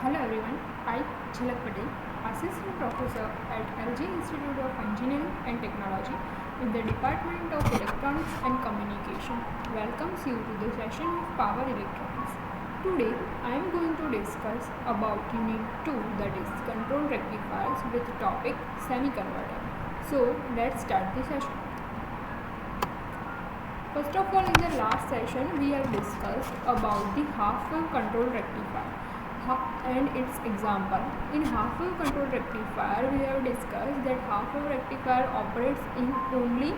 Hello everyone, I Jhalak Patel, Assistant Professor at LG Institute of Engineering and Technology in the Department of Electronics and Communication, welcomes you to the session of Power Electronics. Today I am going to discuss about Unit 2, that is Control Rectifiers, with the topic Semi-converter. So let's start the session. First of all, in the last session we have discussed about the half-wave control rectifier and its example. In half-wave control rectifier, we have discussed that half-wave rectifier operates in only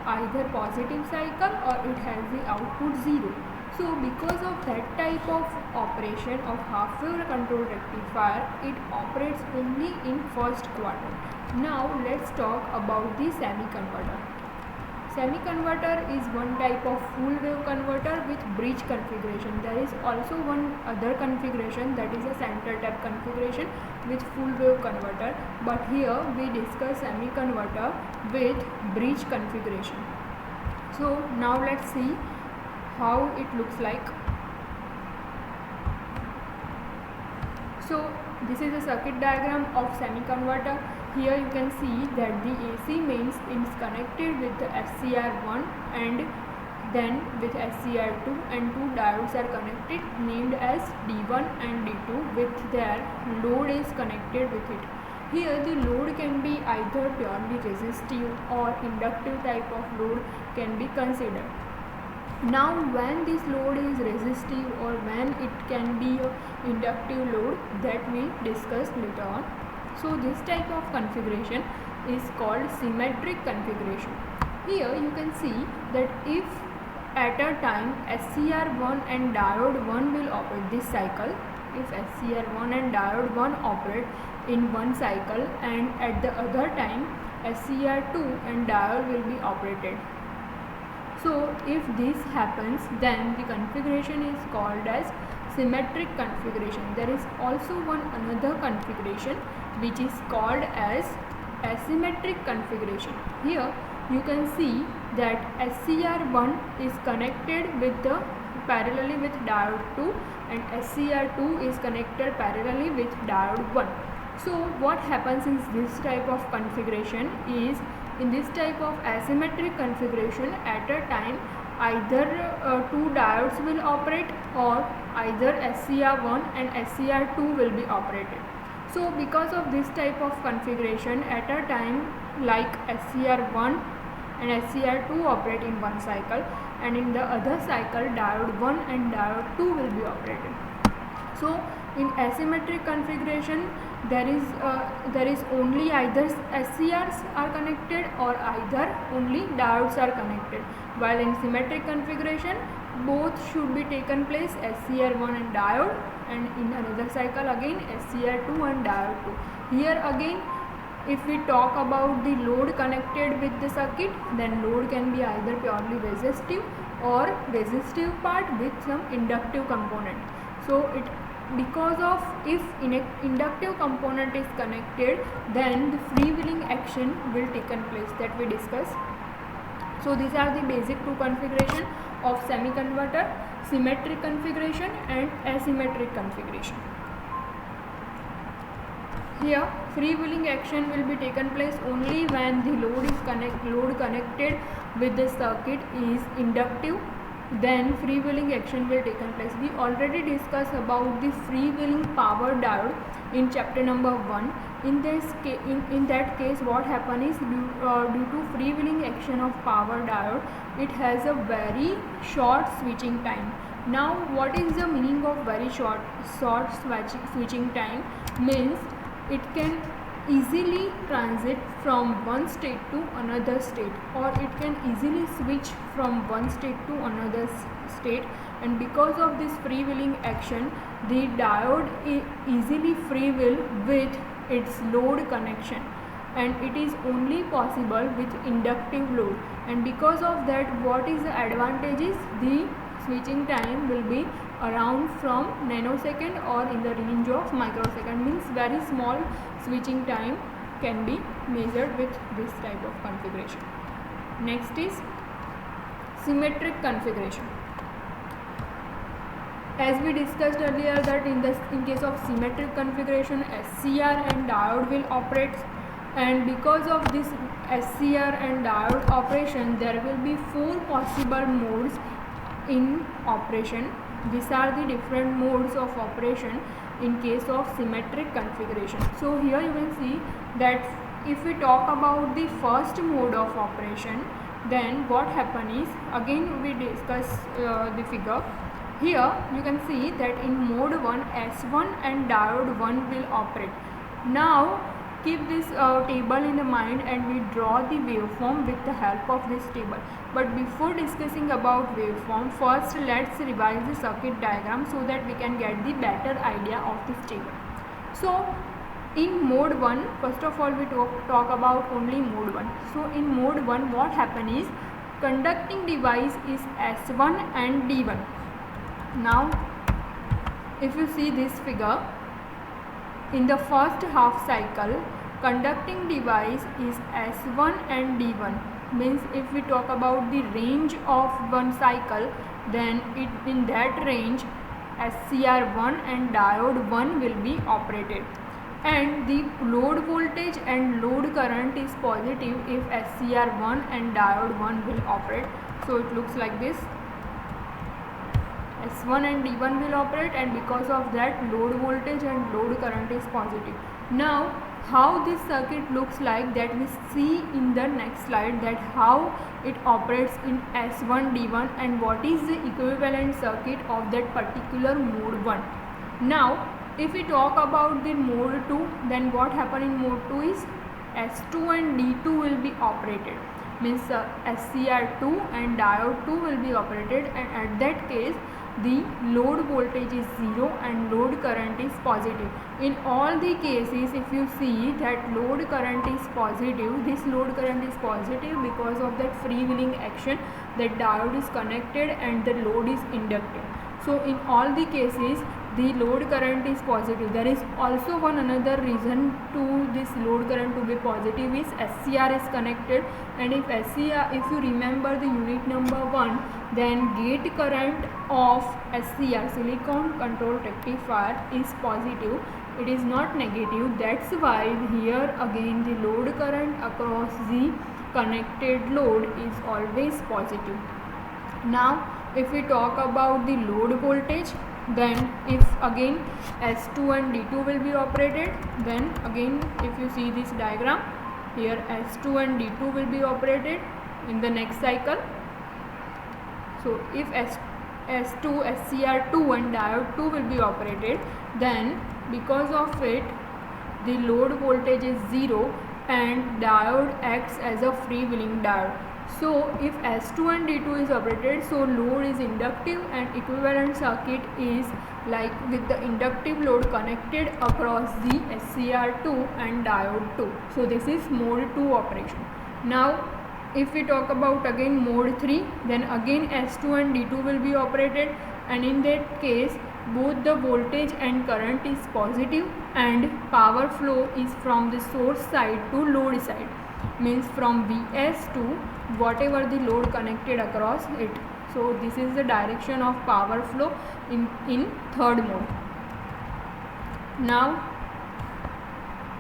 either positive cycle or it has the output 0. So because of that type of operation of half-wave control rectifier, it operates only in first quarter. Now let's talk about the semi-converter. Semi-converter is one type of full wave converter with bridge configuration. There is also one other configuration, that is a center tap configuration with full wave converter, but here we discuss semi-converter with bridge configuration. So now let's see how it looks like. So this is a circuit diagram of semi-converter. Here you can see that the AC mains is connected with the SCR1 and then with SCR2, and two diodes are connected named as D1 and D2 with their load is connected with it. Here the load can be either purely resistive or inductive type of load can be considered. Now when this load is resistive or when it can be an inductive load, that we discuss later on. So this type of configuration is called symmetric configuration. Here you can see that if at a time SCR1 and diode 1 will operate this cycle, if SCR1 and diode 1 operate in one cycle and at the other time SCR2 and diode will be operated. So if this happens, then the configuration is called as symmetric configuration. There is also one another configuration which is called as asymmetric configuration. Here you can see that SCR1 is connected with the parallelly with diode 2 and SCR2 is connected parallelly with diode 1. So what happens in this type of configuration is, in this type of asymmetric configuration, at a time either two diodes will operate or either SCR1 and SCR2 will be operated. So because of this type of configuration, at a time like SCR1 and SCR2 operate in one cycle and in the other cycle diode 1 and diode 2 will be operated. So in asymmetric configuration there is only either SCRs are connected or either only diodes are connected, while in symmetric configuration both should be taken place, SCR1 and diode, and in another cycle again SCR2 and diode 2. Here again, if we talk about the load connected with the circuit, then load can be either purely resistive or resistive part with some inductive component. So it because of if inductive component is connected, then the freewheeling action will taken place, that we discuss. So these are the basic two configuration of semi-converter: symmetric configuration and asymmetric configuration. Here freewheeling action will be taken place only when the load connected with the circuit is inductive, then freewheeling action will take place. We already discussed about the freewheeling power diode in chapter number 1. In that case what happens is due to freewheeling action of power diode, it has a very short switching time. Now what is the meaning of very short switching time? Means it can easily transit from one state to another state, or it can easily switch from one state to another state, and because of this freewheeling action the diode easily freewheel with its load connection, and it is only possible with inductive load. And because of that, what is the advantages? The switching time will be around from nanosecond or in the range of microsecond, means very small switching time can be measured with this type of configuration. Next is symmetric configuration. as we discussed earlier that in case of symmetric configuration, SCR and diode will operate, and because of this SCR and diode operation there will be 4 possible modes in operation. These are the different modes of operation in case of symmetric configuration. So here you can see that if we talk about the first mode of operation, then what happen is, again we discuss the figure. Here you can see that in mode 1 S1 and diode 1 will operate. Now keep this table in the mind and we draw the waveform with the help of this table. But before discussing about waveform, first let's revise the circuit diagram so that we can get the better idea of this table. So in mode 1, first of all we talk about only mode 1. So in mode 1 what happen is, conducting device is S1 and D1. Now if you see this figure, in the first half cycle conducting device is S1 and D1. Means if we talk about the range of one cycle, then in that range SCR1 and diode 1 will be operated, and the load voltage and load current is positive if SCR1 and diode 1 will operate. So it looks like this. S1 and D1 will operate, and because of that load voltage and load current is positive. Now how this circuit looks like, that we see in the next slide, that how it operates in S1 D1 and what is the equivalent circuit of that particular mode 1. Now if we talk about the mode 2, then what happen in mode 2 is S2 and D2 will be operated. Means SCR2 and diode 2 will be operated, and at that case the load voltage is 0 and load current is positive. In all the cases if you see that load current is positive, this load current is positive because of that freewheeling action, that diode is connected and the load is inductive. So in all the cases the load current is positive. There is also one another reason to this load current to be positive is SCR is connected, and if you remember the unit number 1, then gate current of SCR, silicon control rectifier, is positive. It is not negative. That's why here again the load current across the connected load is always positive. Now if we talk about the load voltage, then if again S2 and D2 will be operated, then again if you see this diagram, here S2 and D2 will be operated in the next cycle. So if S2, SCR2 and diode 2 will be operated, then because of it the load voltage is 0 and diode acts as a freewheeling diode. So if S2 and D2 is operated, so load is inductive and equivalent circuit is like with the inductive load connected across the SCR2 and diode 2. So this is mode 2 operation. Now if we talk about again mode 3, then again S2 and D2 will be operated, and in that case both the voltage and current is positive and power flow is from the source side to load side, means from Vs to whatever the load connected across it. So this is the direction of power flow in third mode. Now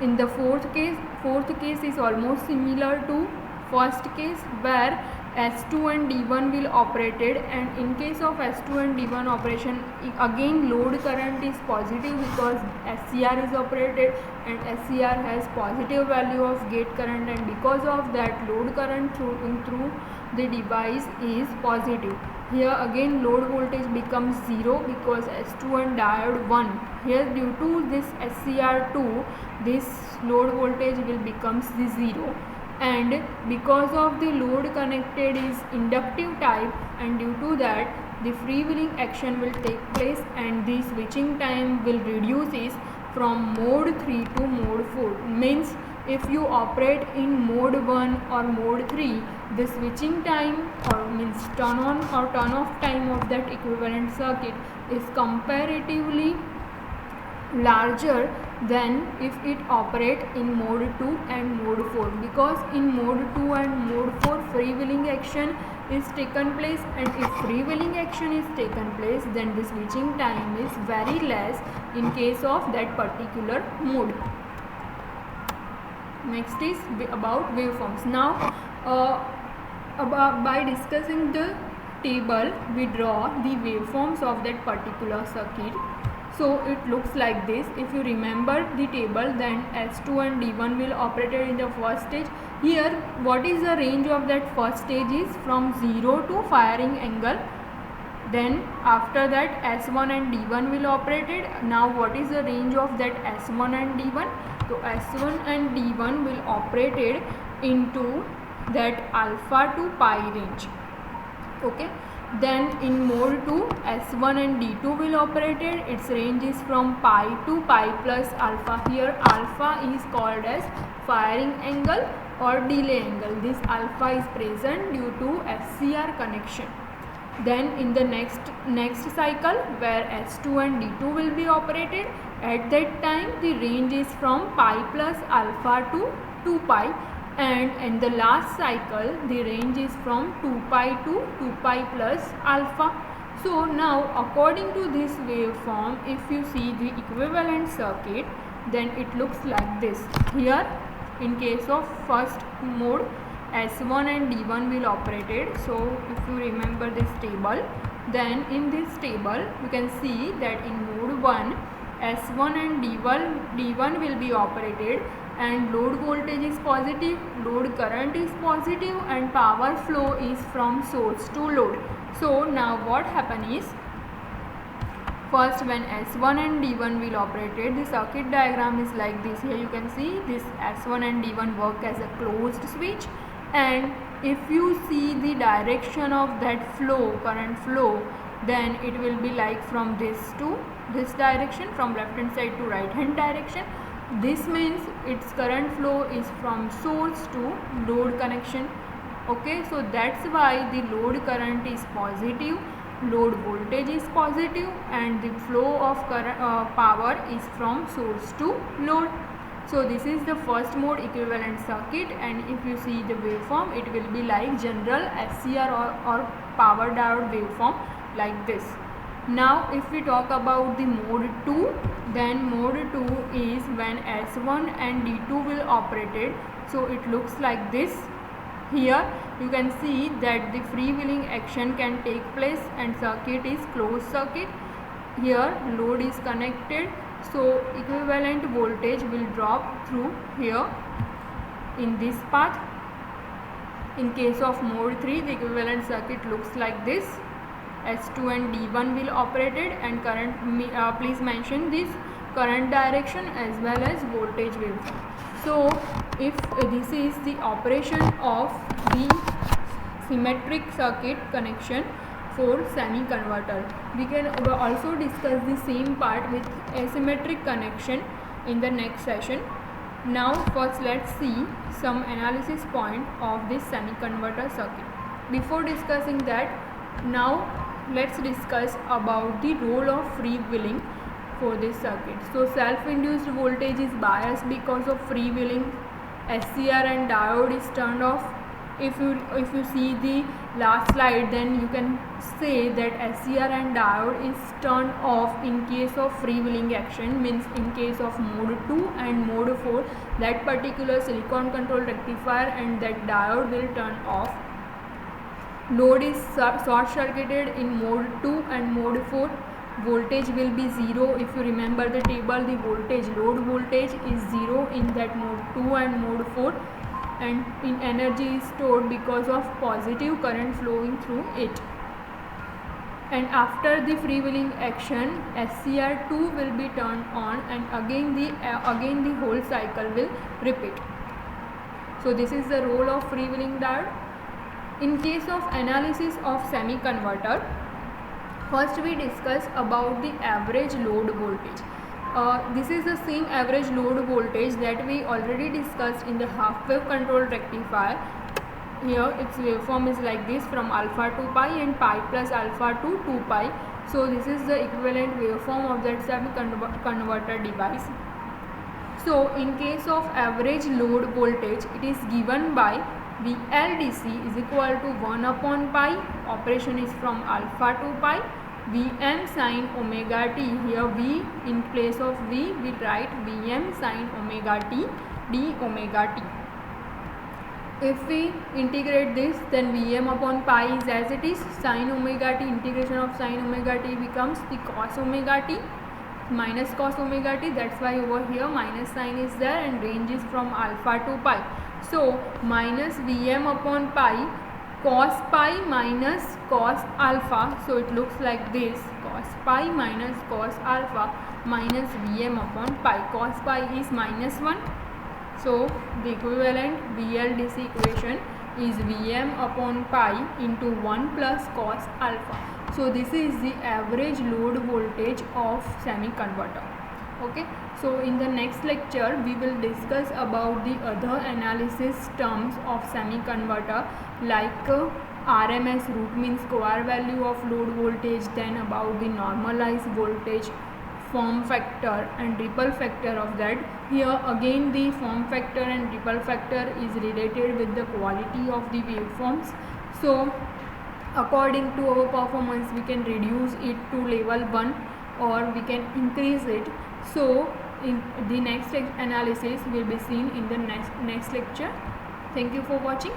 in the fourth case is almost similar to first case, where S2 and D1 will operated, and in case of S2 and D1 operation again load current is positive because SCR is operated and SCR has positive value of gate current, and because of that load current through the device is positive. Here again load voltage becomes 0 because S2 and diode 1. Here due to this SCR2 this load voltage will becomes the 0, and because of the load connected is inductive type, and due to that the freewheeling action will take place and the switching time will reduces from mode 3 to mode 4. Means if you operate in mode 1 or mode 3, the switching time or means turn on or turn off time of that equivalent circuit is comparatively larger then if it operate in mode 2 and mode 4, because in mode 2 and mode 4 freewheeling action is taken place, and if freewheeling action is taken place, then the switching time is very less in case of that particular mode. Next is about waveforms. Now by discussing the table, we draw the waveforms of that particular circuit. So it looks like this. If you remember the table, then S2 and D1 will operate in the first stage. Here, what is the range of that first stage is from 0 to firing angle. Then after that S1 and D1 will operate. Now what is the range of that S1 and D1? So S1 and D1 will operate into that alpha to pi range. Okay. Then in mode 2, S1 and D2 will operate. Its range is from pi to pi plus alpha. Here alpha is called as firing angle or delay angle. This alpha is present due to SCR connection. Then in the next cycle, where S2 and D2 will be operated, at that time the range is from pi plus alpha to 2 pi, and in the last cycle the range is from 2 pi to 2 pi plus alpha. So now according to this waveform, if you see the equivalent circuit, then it looks like this. Here in case of first mode, S1 and D1 will operate. So if you remember this table, then in this table you can see that in mode 1, S1 and D1 will be operated, and load voltage is positive, load current is positive, and power flow is from source to load. So now what happen is, first when S1 and D1 will operate, the circuit diagram is like this. Here you can see this S1 and D1 work as a closed switch, and if you see the direction of that flow, current flow, then it will be like from this to this direction, from left hand side to right hand direction. This means its current flow is from source to load connection. Okay, so that's why the load current is positive, load voltage is positive, and the flow of power is from source to load. So this is the first mode equivalent circuit, and if you see the waveform, it will be like general SCR or power diode waveform like this. Now if we talk about the mode 2, then mode 2 is when S1 and D2 will operate. So it looks like this. Here you can see that the freewheeling action can take place and circuit is closed circuit. Here load is connected, so equivalent voltage will drop through here in this path. In case of mode 3, the equivalent circuit looks like this. S2 and D1 will operate, and current, please mention this current direction as well as voltage waveform. So if this is the operation of the symmetric circuit connection for semi-converter, we can also discuss the same part with asymmetric connection in the next session. Now first let's see some analysis point of this semi-converter circuit. Before discussing that, now let's discuss about the role of freewheeling for this circuit. So self-induced voltage is biased because of freewheeling. SCR and diode is turned off. If you see the last slide, then you can say that SCR and diode is turned off in case of freewheeling action, means in case of mode 2 and mode 4, that particular silicon control rectifier and that diode will turn off. Load is short circuited in mode 2 and mode 4. Voltage will be 0. If you remember the table, the load voltage is 0 in that mode 2 and mode 4, and in energy is stored because of positive current flowing through it. And after the freewheeling action, SCR2 will be turned on, and again the whole cycle will repeat. So this is the role of freewheeling diode. In case of analysis of semi-converter, first we discuss about the average load voltage. This is the same average load voltage that we already discussed in the half wave control rectifier. Here its waveform is like this, from alpha to pi and pi plus alpha to 2 pi. So this is the equivalent waveform of that semi-converter device. So in case of average load voltage, it is given by VLDC is equal to 1 upon pi, operation is from alpha to pi, Vm sin omega t. Here V, in place of V we write Vm sin omega t d omega t. If we integrate this, then Vm upon pi is as it is, sin omega t, integration of sin omega t becomes the cos omega t minus cos omega t. That's why over here minus sign is there and range is from alpha to pi. So minus Vm upon pi cos pi minus cos alpha. So it looks like this, cos pi minus cos alpha minus Vm upon pi. Cos pi is minus 1. So the equivalent VLDC equation is Vm upon pi into 1 plus cos alpha. So this is the average load voltage of semi-converter. Okay, so in the next lecture we will discuss about the other analysis terms of semi-converter, like RMS, root means square value of load voltage, then about the normalized voltage, form factor and ripple factor of that. Here again the form factor and ripple factor is related with the quality of the waveforms. So according to our performance we can reduce it to level 1 or we can increase it. So in the next analysis will be seen in the next lecture. Thank you for watching.